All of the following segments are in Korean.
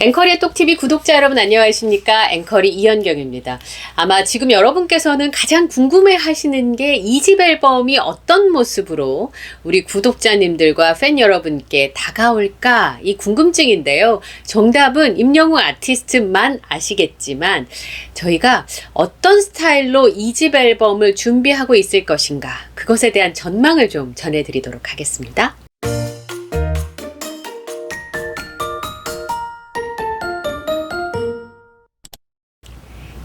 앵커리의 똑TV 구독자 여러분 안녕하십니까? 앵커리 이현경입니다. 아마 지금 여러분께서는 가장 궁금해 하시는 게 2집 앨범이 어떤 모습으로 우리 구독자님들과 팬 여러분께 다가올까? 이 궁금증인데요. 정답은 임영웅 아티스트만 아시겠지만 저희가 어떤 스타일로 2집 앨범을 준비하고 있을 것인가? 그것에 대한 전망을 좀 전해드리도록 하겠습니다.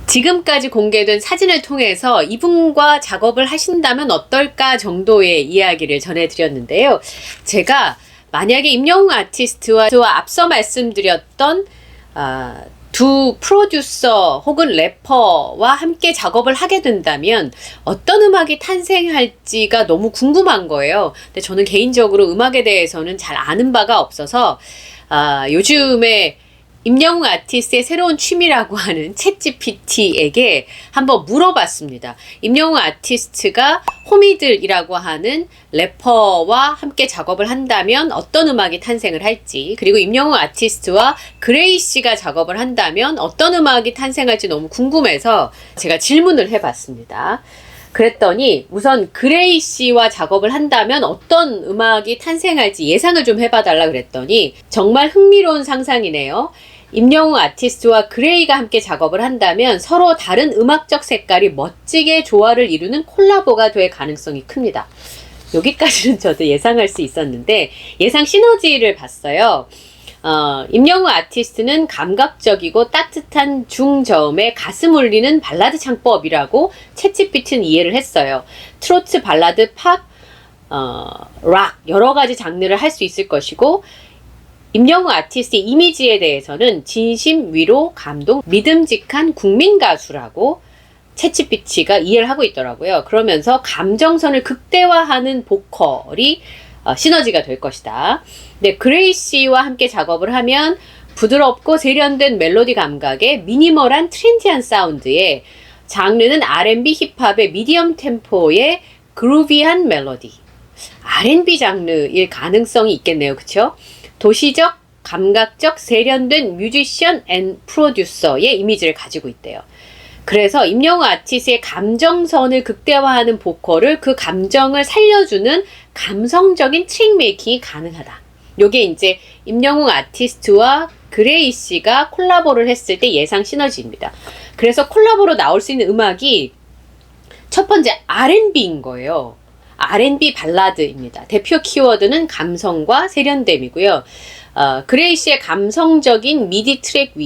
지금까지 공개된 사진을 통해서 이분과 작업을 하신다면 어떨까 정도의 이야기를 전해드렸는데요. 제가 만약에 임영웅 아티스트와 앞서 말씀드렸던 두 프로듀서 혹은 래퍼와 함께 작업을 하게 된다면 어떤 음악이 탄생할지가 너무 궁금한 거예요. 근데 저는 개인적으로 음악에 대해서는 잘 아는 바가 없어서 요즘에 임영웅 아티스트의 새로운 취미라고 하는 챗GPT에게 한번 물어봤습니다. 임영웅 아티스트가 호미들이라고 하는 래퍼와 함께 작업을 한다면 어떤 음악이 탄생을 할지, 그리고 임영웅 아티스트와 그레이 씨가 작업을 한다면 어떤 음악이 탄생할지 너무 궁금해서 제가 질문을 해봤습니다. 그랬더니 우선 그레이 씨와 작업을 한다면 어떤 음악이 탄생할지 예상을 좀 해봐달라 그랬더니 정말 흥미로운 상상이네요. 임영웅 아티스트와 그레이가 함께 작업을 한다면 서로 다른 음악적 색깔이 멋지게 조화를 이루는 콜라보가 될 가능성이 큽니다. 여기까지는 저도 예상할 수 있었는데 예상 시너지를 봤어요. 임영웅 아티스트는 감각적이고 따뜻한 중저음의 가슴 울리는 발라드 창법이라고 챗GPT는 이해를 했어요. 트로트, 발라드, 팝, 락 여러 가지 장르를 할 수 있을 것이고 임영웅 아티스트의 이미지에 대해서는 진심, 위로, 감동, 믿음직한 국민 가수라고 챗GPT가 이해를 하고 있더라고요. 그러면서 감정선을 극대화하는 보컬이 시너지가 될 것이다. 네, 그레이 씨와 함께 작업을 하면 부드럽고 세련된 멜로디 감각에 미니멀한 트렌디한 사운드에 장르는 R&B 힙합의 미디엄 템포의 그루비한 멜로디. R&B 장르일 가능성이 있겠네요. 그쵸? 도시적, 감각적, 세련된 뮤지션 앤 프로듀서의 이미지를 가지고 있대요. 그래서 임영웅 아티스트의 감정선을 극대화하는 보컬을 그 감정을 살려주는 감성적인 트랙 메이킹이 가능하다. 요게 이제 임영웅 아티스트와 그레이 씨가 콜라보를 했을 때 예상 시너지입니다. 그래서 콜라보로 나올 수 있는 음악이 첫 번째 R&B인 거예요. R&B 발라드입니다. 대표 키워드는 감성과 세련됨이고요. 그레이 씨의 감성적인 미디 트랙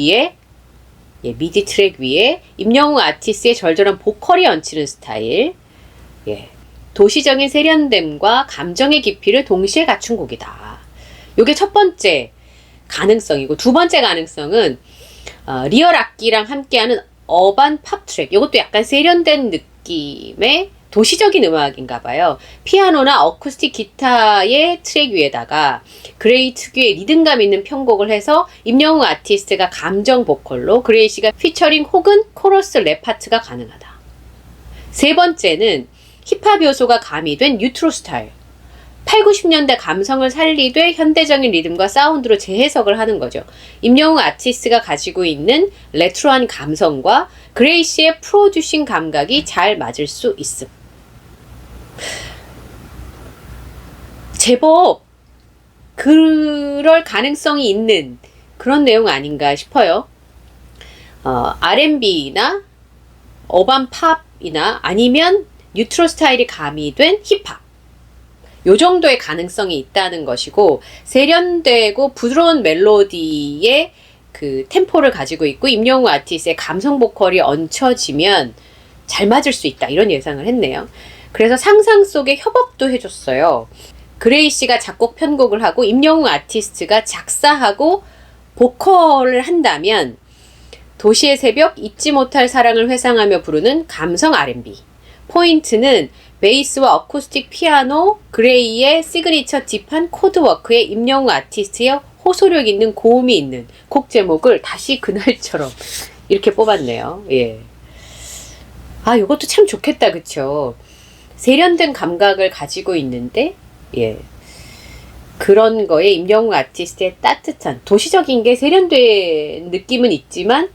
위에 임영웅 아티스트의 절절한 보컬이 얹히는 스타일, 도시적인 세련됨과 감정의 깊이를 동시에 갖춘 곡이다. 이게 첫 번째 가능성이고, 두 번째 가능성은 리얼 악기랑 함께하는 어반 팝 트랙. 이것도 약간 세련된 느낌의 도시적인 음악인가 봐요. 피아노나 어쿠스틱 기타의 트랙 위에다가 그레이 특유의 리듬감 있는 편곡을 해서 임영웅 아티스트가 감정 보컬로 그레이 씨가 피처링 혹은 코러스 랩 파트가 가능하다. 세 번째는 힙합 요소가 가미된 뉴트로 스타일. 8, 90년대 감성을 살리되 현대적인 리듬과 사운드로 재해석을 하는 거죠. 임영웅 아티스트가 가지고 있는 레트로한 감성과 그레이 씨의 프로듀싱 감각이 잘 맞을 수 있음. 제법 그럴 가능성이 있는 그런 내용 아닌가 싶어요. R&B나 어반 팝이나 아니면 뉴트로 스타일이 가미된 힙합. 요 정도의 가능성이 있다는 것이고, 세련되고 부드러운 멜로디의 그 템포를 가지고 있고 임영웅 아티스트의 감성 보컬이 얹혀지면 잘 맞을 수 있다. 이런 예상을 했네요. 그래서 상상 속에 협업도 해줬어요. 그레이 씨가 작곡 편곡을 하고 임영웅 아티스트가 작사하고 보컬을 한다면 도시의 새벽, 잊지 못할 사랑을 회상하며 부르는 감성 R&B. 포인트는 베이스와 어쿠스틱 피아노, 그레이의 시그니처 딥한 코드워크에 임영웅 아티스트의 호소력 있는 고음이 있는 곡 제목을 다시 그날처럼 이렇게 뽑았네요. 예. 이것도 참 좋겠다, 그쵸? 세련된 감각을 가지고 있는데, 그런 거에 임영웅 아티스트의 따뜻한 도시적인 게 세련된 느낌은 있지만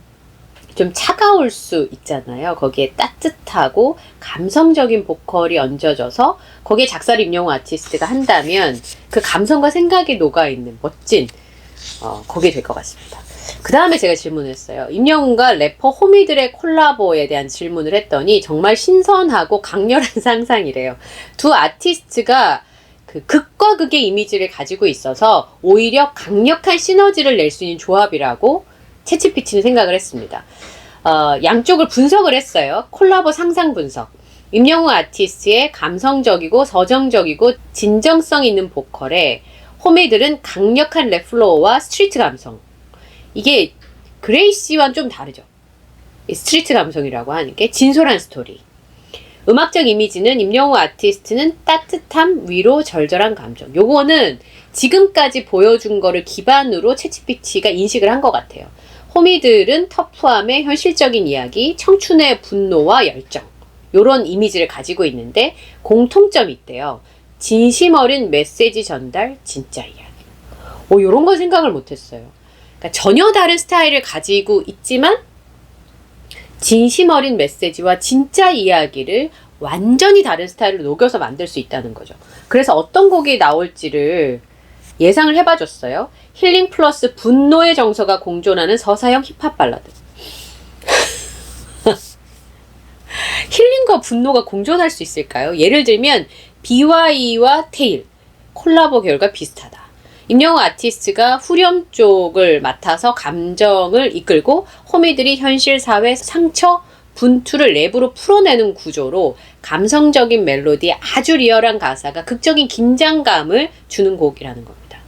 좀 차가울 수 있잖아요. 거기에 따뜻하고 감성적인 보컬이 얹어져서 거기에 작사를 임영웅 아티스트가 한다면 그 감성과 생각이 녹아있는 멋진 곡이 될 것 같습니다. 그 다음에 제가 질문했어요. 임영웅과 래퍼 호미들의 콜라보에 대한 질문을 했더니 정말 신선하고 강렬한 상상이래요. 두 아티스트가 그 극과 극의 이미지를 가지고 있어서 오히려 강력한 시너지를 낼 수 있는 조합이라고 채찌피치는 생각을 했습니다. 양쪽을 분석을 했어요. 콜라보 상상 분석. 임영웅 아티스트의 감성적이고 서정적이고 진정성 있는 보컬에 호미들은 강력한 랩 플로우와 스트리트 감성. 이게 그레이시와는 좀 다르죠. 스트리트 감성이라고 하는 게 진솔한 스토리. 음악적 이미지는 임영웅 아티스트는 따뜻함, 위로, 절절한 감정. 요거는 지금까지 보여준 거를 기반으로 채찌피치가 인식을 한 것 같아요. 호미들은 터프함의 현실적인 이야기, 청춘의 분노와 열정. 요런 이미지를 가지고 있는데 공통점이 있대요. 진심 어린 메시지 전달, 진짜 이야기. 요런 건 생각을 못했어요. 그러니까 전혀 다른 스타일을 가지고 있지만 진심 어린 메시지와 진짜 이야기를 완전히 다른 스타일로 녹여서 만들 수 있다는 거죠. 그래서 어떤 곡이 나올지를 예상을 해봐줬어요. 힐링 플러스 분노의 정서가 공존하는 서사형 힙합 발라드. 힐링과 분노가 공존할 수 있을까요? 예를 들면 BY와 테일 콜라보 결과 비슷하다. 임영웅 아티스트가 후렴 쪽을 맡아서 감정을 이끌고 호미들이 현실 사회 상처, 분투를 랩으로 풀어내는 구조로 감성적인 멜로디에 아주 리얼한 가사가 극적인 긴장감을 주는 곡이라는 겁니다.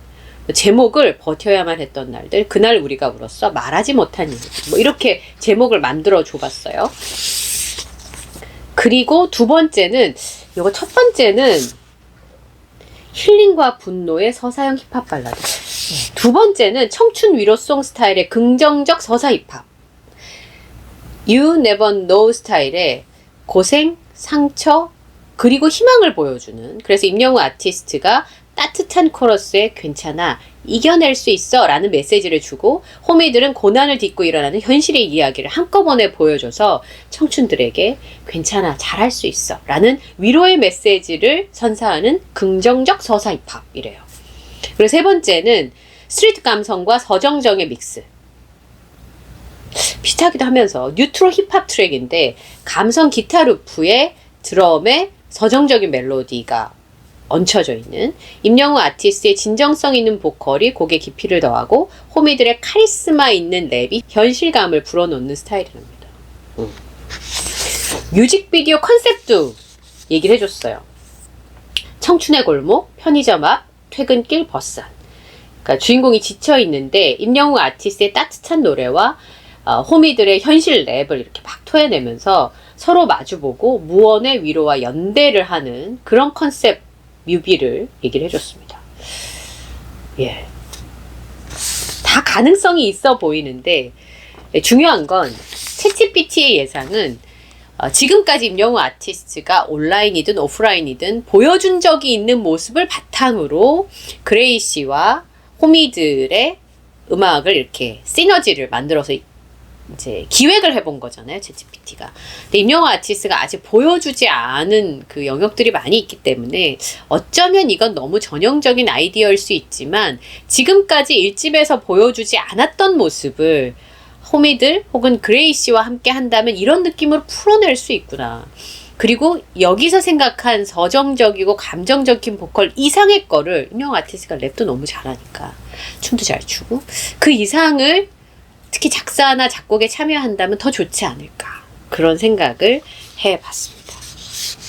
제목을 버텨야만 했던 날들, 그날 우리가 울었어, 말하지 못한 이유, 뭐 이렇게 제목을 만들어 줘봤어요. 그리고 두 번째는, 이거 첫 번째는 힐링과 분노의 서사형 힙합 발라드. 두 번째는 청춘 위로송 스타일의 긍정적 서사 힙합. You Never Know 스타일의 고생, 상처, 그리고 희망을 보여주는. 그래서 임영웅 아티스트가 따뜻한 코러스에 괜찮아, 이겨낼 수 있어 라는 메시지를 주고 호미들은 고난을 딛고 일어나는 현실의 이야기를 한꺼번에 보여줘서 청춘들에게 괜찮아, 잘할 수 있어 라는 위로의 메시지를 선사하는 긍정적 서사 힙합이래요. 그리고 세 번째는 스트리트 감성과 서정적의 믹스. 비슷하기도 하면서 뉴트로 힙합 트랙인데 감성 기타 루프에 드럼에 서정적인 멜로디가 얹혀져 있는 임영웅 아티스트의 진정성 있는 보컬이 곡에 깊이를 더하고 호미들의 카리스마 있는 랩이 현실감을 불어넣는 스타일이랍니다. 뮤직비디오 컨셉도 얘기를 해줬어요. 청춘의 골목, 편의점 앞, 퇴근길 버스 안. 그러니까 주인공이 지쳐있는데 임영웅 아티스트의 따뜻한 노래와 호미들의 현실 랩을 이렇게 막 토해내면서 서로 마주보고 무언의 위로와 연대를 하는 그런 컨셉 뮤비를 얘기를 해줬습니다. 예. 다 가능성이 있어 보이는데 중요한 건 채찌피티의 예상은 지금까지 임영웅 아티스트가 온라인이든 오프라인이든 보여준 적이 있는 모습을 바탕으로 그레이시와 호미들의 음악을 이렇게 시너지를 만들어서 이제 기획을 해본 거잖아요, 채찌피티가. 근데 임영웅 아티스트가 아직 보여주지 않은 그 영역들이 많이 있기 때문에 어쩌면 이건 너무 전형적인 아이디어일 수 있지만 지금까지 1집에서 보여주지 않았던 모습을 호미들 혹은 그레이시와 함께 한다면 이런 느낌으로 풀어낼 수 있구나. 그리고 여기서 생각한 서정적이고 감정적인 보컬 이상의 거를 임영웅 아티스트가 랩도 너무 잘하니까 춤도 잘 추고 그 이상을 특히 작사나 작곡에 참여한다면 더 좋지 않을까, 그런 생각을 해봤습니다.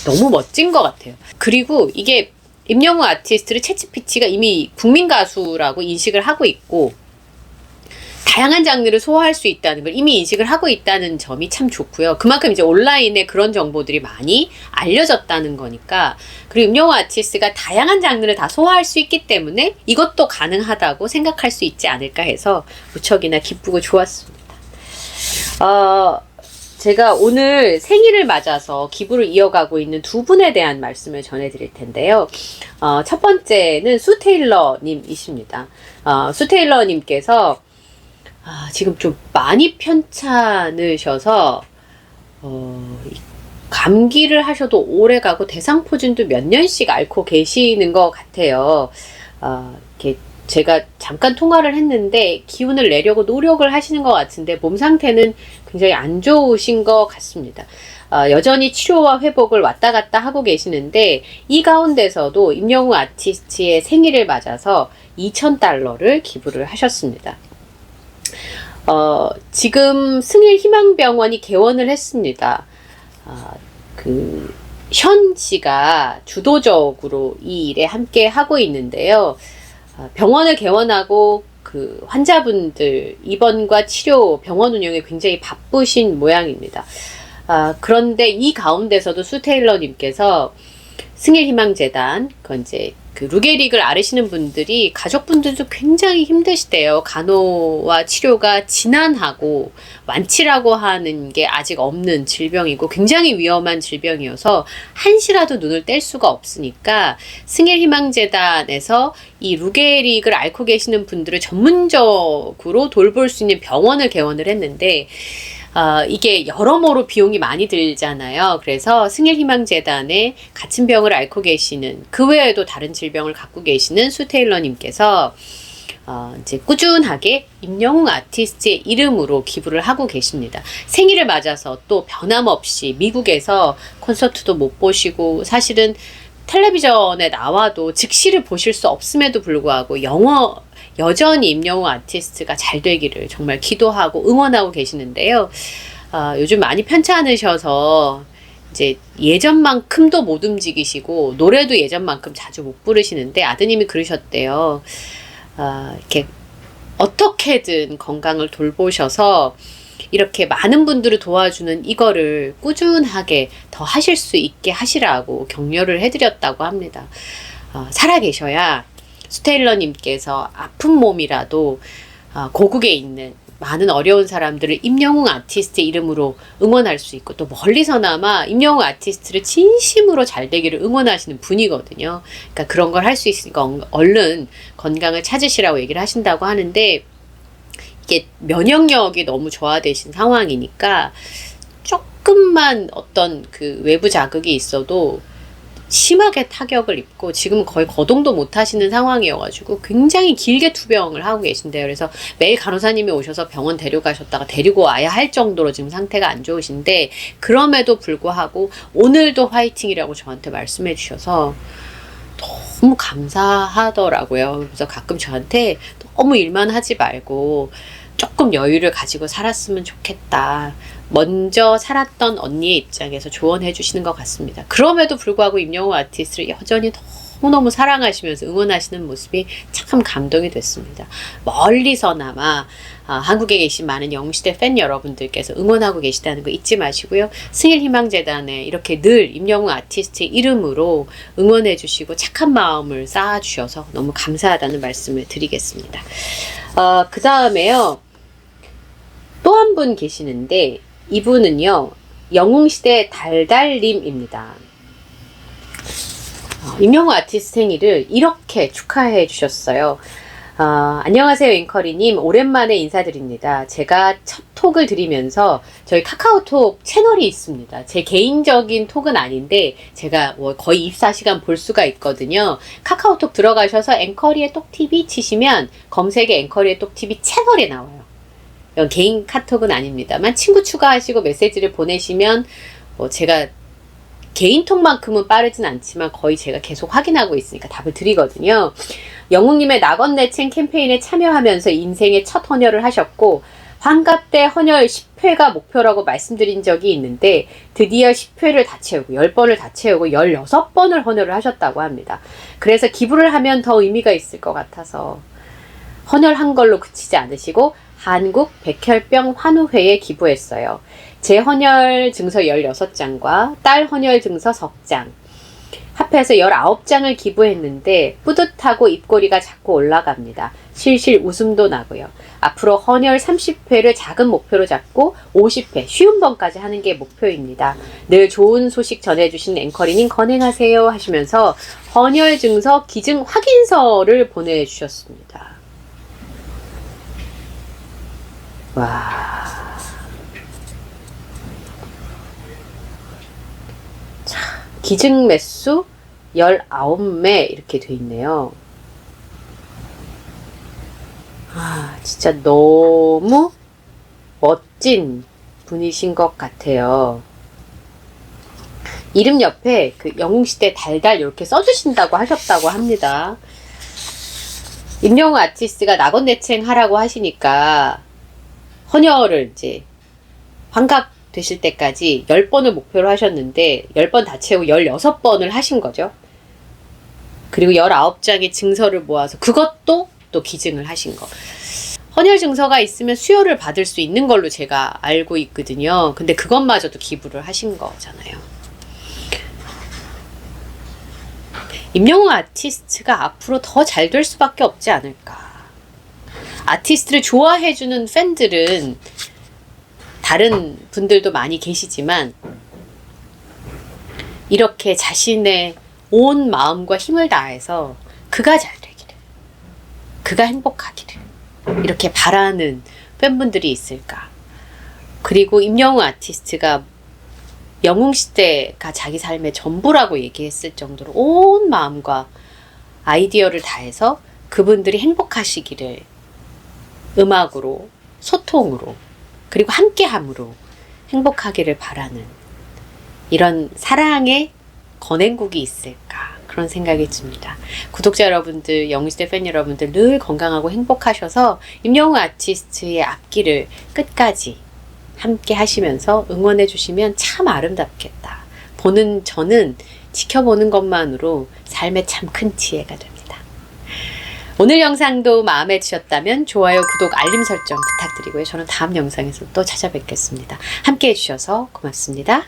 너무 멋진 것 같아요. 그리고 이게 임영웅 아티스트를 채찌피티가 이미 국민 가수라고 인식을 하고 있고 다양한 장르를 소화할 수 있다는 걸 이미 인식을 하고 있다는 점이 참 좋고요. 그만큼 이제 온라인에 그런 정보들이 많이 알려졌다는 거니까. 그리고 임영웅 아티스트가 다양한 장르를 다 소화할 수 있기 때문에 이것도 가능하다고 생각할 수 있지 않을까 해서 무척이나 기쁘고 좋았습니다. 제가 오늘 생일을 맞아서 기부를 이어가고 있는 두 분에 대한 말씀을 전해드릴 텐데요. 첫 번째는 수 테일러님이십니다. 수 테일러님께서 지금 좀 많이 편찮으셔서 감기를 하셔도 오래 가고 대상포진도 몇 년씩 앓고 계시는 것 같아요. 이렇게 제가 잠깐 통화를 했는데 기운을 내려고 노력을 하시는 것 같은데 몸 상태는 굉장히 안 좋으신 것 같습니다. 여전히 치료와 회복을 왔다 갔다 하고 계시는데 이 가운데서도 임영웅 아티스트의 생일을 맞아서 $2,000를 기부를 하셨습니다. 지금 승일희망병원이 개원을 했습니다. 현 씨가 주도적으로 이 일에 함께 하고 있는데요. 병원을 개원하고 환자분들 입원과 치료, 병원 운영에 굉장히 바쁘신 모양입니다. 그런데 이 가운데서도 수 테일러님께서 승일희망재단, 루게릭을 앓으시는 분들이 가족분들도 굉장히 힘드시대요. 간호와 치료가 진한하고 완치라고 하는 게 아직 없는 질병이고 굉장히 위험한 질병이어서 한시라도 눈을 뗄 수가 없으니까 승일희망재단에서 이 루게릭을 앓고 계시는 분들을 전문적으로 돌볼 수 있는 병원을 개원을 했는데 이게 여러모로 비용이 많이 들잖아요. 그래서 승일희망재단에 같은 병을 앓고 계시는, 그 외에도 다른 질병을 갖고 계시는 수 테일러님께서 이제 꾸준하게 임영웅 아티스트의 이름으로 기부를 하고 계십니다. 생일을 맞아서 또 변함없이 미국에서 콘서트도 못 보시고 사실은 텔레비전에 나와도 즉시를 보실 수 없음에도 불구하고 여전히 임영웅 아티스트가 잘 되기를 정말 기도하고 응원하고 계시는데요. 요즘 많이 편찮으셔서 이제 예전만큼도 못 움직이시고 노래도 예전만큼 자주 못 부르시는데 아드님이 그러셨대요. 이렇게 어떻게든 건강을 돌보셔서 이렇게 많은 분들을 도와주는 이거를 꾸준하게 더 하실 수 있게 하시라고 격려를 해드렸다고 합니다. 살아계셔야 수 테일러님께서 아픈 몸이라도 고국에 있는 많은 어려운 사람들을 임영웅 아티스트의 이름으로 응원할 수 있고 또 멀리서나마 임영웅 아티스트를 진심으로 잘 되기를 응원하시는 분이거든요. 그러니까 그런 걸 할 수 있으니까 얼른 건강을 찾으시라고 얘기를 하신다고 하는데 이게 면역력이 너무 저하되신 상황이니까 조금만 어떤 외부 자극이 있어도 심하게 타격을 입고 지금 거의 거동도 못 하시는 상황이어가지고 굉장히 길게 투병을 하고 계신데요. 그래서 매일 간호사님이 오셔서 병원 데려가셨다가 데리고 와야 할 정도로 지금 상태가 안 좋으신데 그럼에도 불구하고 오늘도 화이팅이라고 저한테 말씀해 주셔서 너무 감사하더라고요. 그래서 가끔 저한테 너무 일만 하지 말고 조금 여유를 가지고 살았으면 좋겠다. 먼저 살았던 언니의 입장에서 조언해 주시는 것 같습니다. 그럼에도 불구하고 임영웅 아티스트를 여전히 너무너무 사랑하시면서 응원하시는 모습이 참 감동이 됐습니다. 멀리서나마 한국에 계신 많은 영웅시대 팬 여러분들께서 응원하고 계시다는 거 잊지 마시고요. 승일희망재단에 이렇게 늘 임영웅 아티스트의 이름으로 응원해 주시고 착한 마음을 쌓아주셔서 너무 감사하다는 말씀을 드리겠습니다. 그 다음에요. 또 한 분 계시는데 이분은요. 영웅시대 달달님입니다. 임영웅 아티스트 생일을 이렇게 축하해 주셨어요. 안녕하세요 앵커리님, 오랜만에 인사드립니다. 제가 첫 톡을 드리면서 저희 카카오톡 채널이 있습니다. 제 개인적인 톡은 아닌데 제가 거의 24시간 볼 수가 있거든요. 카카오톡 들어가셔서 앵커리의 똑TV 치시면 검색에 앵커리의 똑TV 채널에 나와요. 이건 개인 카톡은 아닙니다만 친구 추가하시고 메시지를 보내시면 제가 개인톡만큼은 빠르진 않지만 거의 제가 계속 확인하고 있으니까 답을 드리거든요. 영웅님의 낙원내챈 캠페인에 참여하면서 인생의 첫 헌혈을 하셨고 환갑 때 헌혈 10회가 목표라고 말씀드린 적이 있는데 드디어 10회를 다 채우고 10번을 다 채우고 16번을 헌혈을 하셨다고 합니다. 그래서 기부를 하면 더 의미가 있을 것 같아서 헌혈한 걸로 그치지 않으시고 한국 백혈병 환우회에 기부했어요. 제 헌혈 증서 16장과 딸 헌혈 증서 3장, 합해서 19장을 기부했는데 뿌듯하고 입꼬리가 자꾸 올라갑니다. 실실 웃음도 나고요. 앞으로 헌혈 30회를 작은 목표로 잡고 50회, 쉬운 번까지 하는 게 목표입니다. 늘 좋은 소식 전해주신 앵커리님 건행하세요 하시면서 헌혈 증서 기증 확인서를 보내주셨습니다. 와. 자, 기증 매수 19매 이렇게 돼 있네요. 아, 진짜 너무 멋진 분이신 것 같아요. 이름 옆에 그 영웅시대 달달 이렇게 써주신다고 하셨다고 합니다. 임영웅 아티스트가 낙원대책 하라고 하시니까 헌혈을 이제 환갑 되실 때까지 10번을 목표로 하셨는데 10번 다 채우고 16번을 하신 거죠. 그리고 19장의 증서를 모아서 그것도 또 기증을 하신 거. 헌혈 증서가 있으면 수혈을 받을 수 있는 걸로 제가 알고 있거든요. 근데 그것마저도 기부를 하신 거잖아요. 임영웅 아티스트가 앞으로 더 잘 될 수밖에 없지 않을까. 아티스트를 좋아해주는 팬들은 다른 분들도 많이 계시지만 이렇게 자신의 온 마음과 힘을 다해서 그가 잘 되기를, 그가 행복하기를 이렇게 바라는 팬분들이 있을까. 그리고 임영웅 아티스트가 영웅시대가 자기 삶의 전부라고 얘기했을 정도로 온 마음과 아이디어를 다해서 그분들이 행복하시기를 음악으로, 소통으로, 그리고 함께함으로 행복하기를 바라는 이런 사랑의 건행국이 있을까, 그런 생각이 듭니다. 구독자 여러분들, 영웅시대 팬 여러분들 늘 건강하고 행복하셔서 임영웅 아티스트의 앞길을 끝까지 함께 하시면서 응원해 주시면 참 아름답겠다. 보는 저는 지켜보는 것만으로 삶에 참 큰 지혜가 됩니다. 오늘 영상도 마음에 드셨다면 좋아요, 구독, 알림 설정 부탁드리고요. 저는 다음 영상에서 또 찾아뵙겠습니다. 함께 해주셔서 고맙습니다.